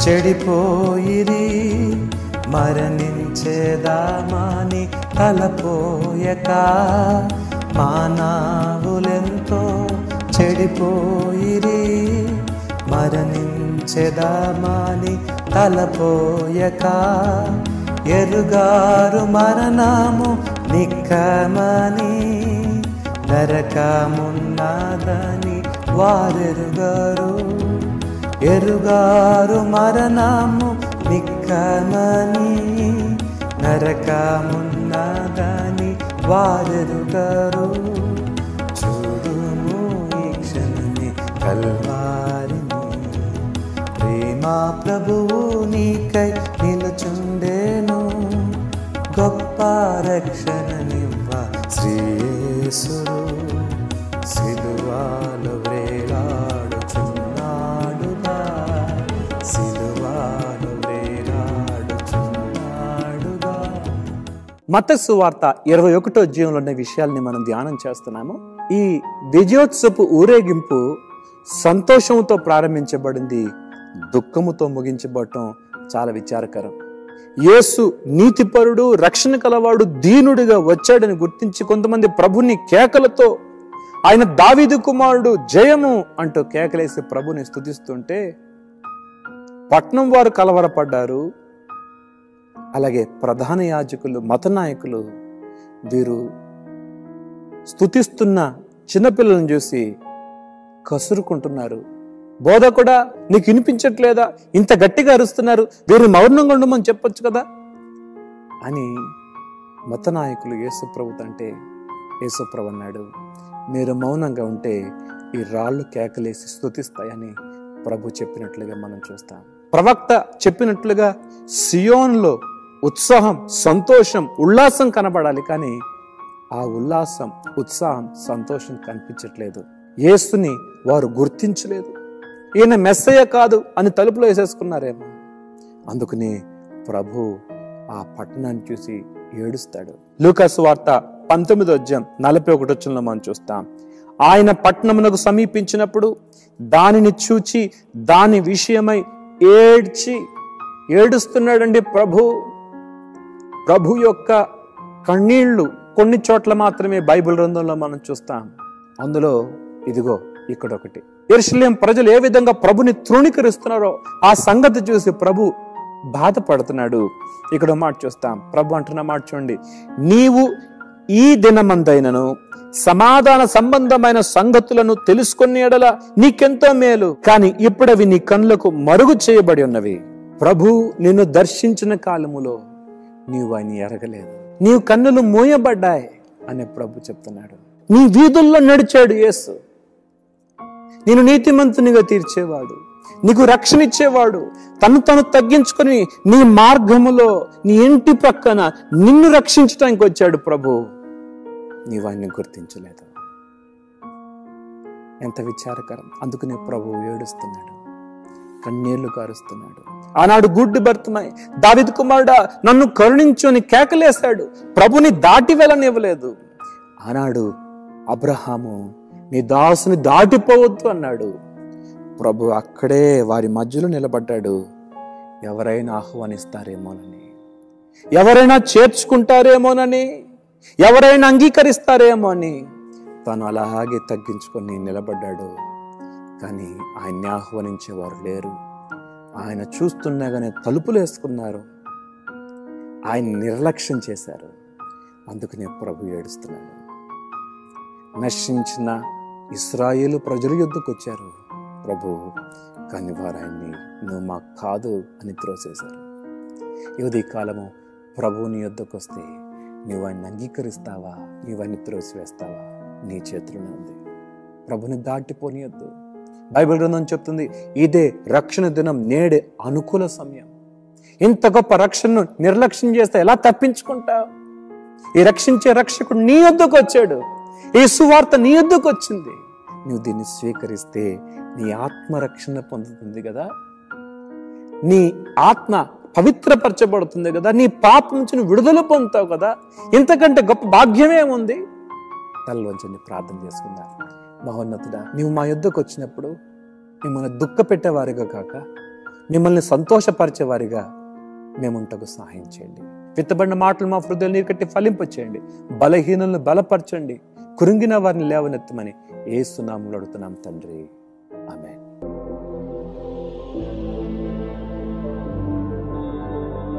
చెడిపోయిరి, మరణించేదామాని తలపోయక. మానవులెంతో చెడిపోయిరి, మరణించేదామాని తలపోయక. ఎరుగారు మరణము నిక్కమని, నరకమున్నదని వారెరుగారు. ఎరుగారు మరణము నిక్కమని, నరకమున్నదని వారెరుగారు. చూడుము ఈ క్షణమే కల్వారిని, ప్రేమా ప్రభువు నీకై నిలుచుండెను. గొప్ప రక్షణనివ్వ శ్రీయేసుడు, సిలువలో వేలాడుచున్నాడుగా, సిలువలో వేలాడుచున్నాడుగా. మత్తయి సువార్త 21వ అధ్యాయంలో ఉన్న విషయాల్ని మనం ధ్యానం చేస్తున్నాము. ఈ విజయోత్సవపు ఊరేగింపు సంతోషంతో ప్రారంభించబడింది, దుఃఖముతో ముగించబడటం చాలా విచారకరం. యేసు నీతిపరుడు, రక్షణ కలవాడు, దీనుడిగా వచ్చాడని గుర్తించి కొంతమంది ప్రభుని కేకలతో, ఆయన దావీదు కుమారుడు జయము అంటూ కేకలేసి ప్రభుని స్తుతిస్తుంటే పట్నం వారు కలవరపడ్డారు. అలాగే ప్రధాన యాజకులు, మత నాయకులు వీరు స్తుతిస్తున్న చిన్నపిల్లలను చూసి కసురుకుంటున్నారు. బోధకుడా, నీకు వినిపించట్లేదా? ఇంత గట్టిగా అరుస్తున్నారు, వీరు మౌనంగా ఉండమని చెప్పొచ్చు కదా అని మత నాయకులు యేసుప్రభు అంటే, యేసుప్రభు అన్నాడు, మీరు మౌనంగా ఉంటే ఈ రాళ్ళు కేకలేసి స్తుతిస్తాయని ప్రభు చెప్పినట్లుగా మనం చూస్తాం. ప్రవక్త చెప్పినట్లుగా సియోన్లో ఉత్సాహం, సంతోషం, ఉల్లాసం కనబడాలి, కానీ ఆ ఉల్లాసం, ఉత్సాహం, సంతోషం కనిపించట్లేదు. యేసుని వారు గుర్తించలేదు. ఈయన మెస్సయ్య కాదు అని తలుపులో వేసేసుకున్నారేమో. అందుకని ప్రభు ఆ పట్టణాన్ని చూసి ఏడుస్తాడు. లూకా సువార్త 19వ అధ్యాయం 41వ వచనంలో మనం చూస్తాం. ఆయన పట్టణమునకు సమీపించినప్పుడు దానిని చూచి దాని విషయమై ఏడుస్తున్నాడండి ప్రభు. ప్రభు యొక్క కన్నీళ్లు కొన్ని చోట్ల మాత్రమే బైబిల్ గ్రంథంలో మనం చూస్తాం. అందులో ఇదిగో ఇక్కడొకటి. యెరూషలేము ప్రజలు ఏ విధంగా ప్రభుని తృణీకరిస్తున్నారో ఆ సంగతి చూసి ప్రభు బాధపడుతున్నాడు. ఇక్కడ మాట చూస్తాం. ప్రభు అంటున్న మాట చూడండి, నీవు ఈ దినమందైనను సమాధాన సంబంధమైన సంగతులను తెలుసుకునే యెడల నీకెంతో మేలు, కానీ ఇప్పుడవి నీ కన్నులకు మరుగు చేయబడి ఉన్నవి. ప్రభు నిన్ను దర్శించిన కాలములో నీవు ఆయన ఎరగలేదు, నీవు కన్నులు మూయబడ్డాయి అని ప్రభు చెప్తున్నాడు. నీ వీధుల్లో నడిచాడు యేసు. నేను నీతిమంతునిగా తీర్చేవాడు, నీకు రక్షణ ఇచ్చేవాడు, తను తగ్గించుకొని నీ మార్గములో, నీ ఇంటి పక్కన నిన్ను రక్షించడానికి వచ్చాడు ప్రభు. నీవు ఆయన్ని గుర్తించలేదు. ఎంత విచారకరం. అందుకనే ప్రభు ఏడుస్తున్నాడు, కన్నీళ్లు కారుస్తున్నాడు. ఆనాడు గుడ్డి భర్తమై, దావీదు కుమారుడా నన్ను కరుణించు అని కేకలేశాడు. ప్రభుని దాటి వెళ్ళనివ్వలేదు. ఆనాడు అబ్రహాము నీ దాసుని దాటిపోవద్దు అన్నాడు. ప్రభు అక్కడే వారి మధ్యలో నిలబడ్డాడు. ఎవరైనా ఆహ్వానిస్తారేమోనని, ఎవరైనా చేర్చుకుంటారేమోనని, ఎవరైనా అంగీకరిస్తారేమో అని తాను అలాగే తగ్గించుకొని నిలబడ్డాడు. కానీ ఆయన్ని ఆహ్వానించేవారు లేరు. ఆయన చూస్తున్నాగానే తలుపులు వేసుకున్నారు. ఆయన నిర్లక్ష్యం చేశారు. అందుకనే ప్రభు ఏడుస్తున్నాడు. నశించిన ఇశ్రాయేలు ప్రజల యుద్ధకు వచ్చారు ప్రభు, కానీ వారు ఆయన్ని నువ్వు మాకు కాదు అని త్రోసేశారు. ఈ కాలము ప్రభువుని యుద్ధకు వస్తే నీవు ఆయన్ని అంగీకరిస్తావా, నీవు ఆయన్ని త్రోసివేస్తావా? నీ చేతిలోనే ఉంది. ప్రభుని దాటిపోనియొద్దు. బైబిల్ గ్రంథం చెప్తుంది, ఇదే రక్షణ దినం, నేడే అనుకూల సమయం. ఇంత గొప్ప రక్షణను నిర్లక్ష్యం చేస్తే ఎలా తప్పించుకుంటావు? ఈ రక్షించే రక్షకుడు నీ యొద్దకు వచ్చాడు. ఈ సువార్త నీ యొద్దకు వచ్చింది. నువ్వు దీన్ని స్వీకరిస్తే నీ ఆత్మ రక్షణ పొందుతుంది కదా, నీ ఆత్మ పవిత్రపరచబడుతుంది కదా, నీ పాపం నుంచి నువ్వు విడుదల పొందుతావు కదా. ఇంతకంటే గొప్ప భాగ్యమే ఉంది. తలలోంచి ప్రార్థన చేసుకుందాం. మహోన్నతుడా, నీవు మా యుద్ధకు వచ్చినప్పుడు మిమ్మల్ని దుఃఖ పెట్టేవారిగా కాక మిమ్మల్ని సంతోషపరిచేవారిగా మేముంటకు సహాయం చేయండి. విత్తబడిన మాటలు మా హృదయాలు నీరు కట్టి ఫలింపచేయండి. బలహీనులను బలపరచండి. కృంగిన వారిని లేవనెత్తమని యేసు నామములో అడుగుతున్నాం తండ్రి. ఆమేన్.